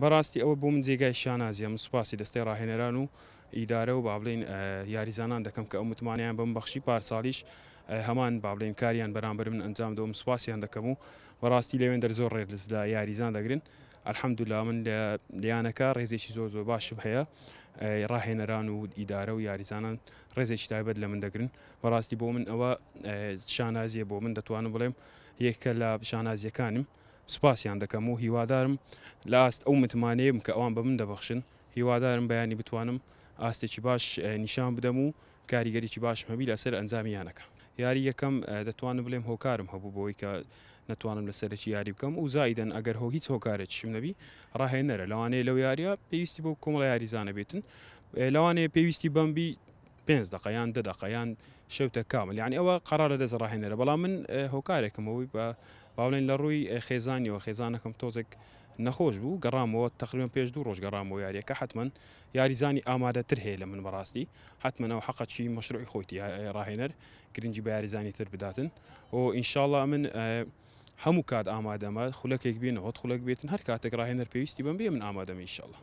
بەڕاستی ئەوە بۆ من جێگای شانازیە، من سوپاسی دەستەی ڕاهێنەران و ئیدارە و با بڵێن یاریزانان دەکەم کە ئەو متمانیان بەم بەخشی پارساڵیش هەمان با بڵێن کاریان بەرامبەر من ئەنجام دەوم، سوپاسیان دەکەم و بەڕاستی لەوێندەر زۆر ڕێز لە یاریزان دەگرن. الحەمدولیلا من لە دیانەکە ڕێزێکی زۆر زۆر باشم هەیە، ڕاهێنەران و ئیدارە و یاریزانان ڕێزێکی تایبەت لە من دەگرن. بەڕاستی بۆ من ئەوە شانازیە، بۆ من دەتوانم بڵێم یەکە لە شانازیەکانم. سوپاسیان دەکەم و هیوادارم لە ئاست ئەو متمانەیەم کە ئەوان بە من دەبەخشن، هیوادارم بەیانی بتوانم ئاستێکی باش نیشان بدەم و کاریگەریی باشم هەبی لەسەر ئەنجامیانەکە. یاری یەکەم دەتوانم بڵێم هۆکارم هەبوو بۆی کە نتوانم لەسەرکی یاری بکەم و زایدەن ئەگەر هیچ هۆکارێکیشم نەبی ڕاهێنەرە لەوانەیە لەو یاریە پێویستی بۆ کۆمەڵە یاریزانە بێتن، لەوانەیە پێویستی بەمبی 5 دقەیان 10 دقەیان شەوتە کامل، یعنی ئەوە قەرارە دەست ڕاهێنەرە، بەڵام من هۆکارێکمەوەی بە باڵێن لە ڕووی خێزانیەوە خێزانەکەم تۆزێک نەخۆش بوو گەڕامەوە تقریبا پێش 2 ڕۆژ گەڕامەوە یاریەکە حتمما یاریزانی ئامادەتر هەیە لە من بەڕاستی حتمما ئەو حەقەکی مەشروعی خۆیتی ڕاهێنەر گرنگی بە یاریزانی تر بداتن و ئینشاءڵڵا من هەموو کات ئامادەمە خولەکێک بێنەوە خولەک بێتن هەر کاتێک ڕاهێنەر پێویستی بم بێ من ئامادەمە ئینشاءڵڵا.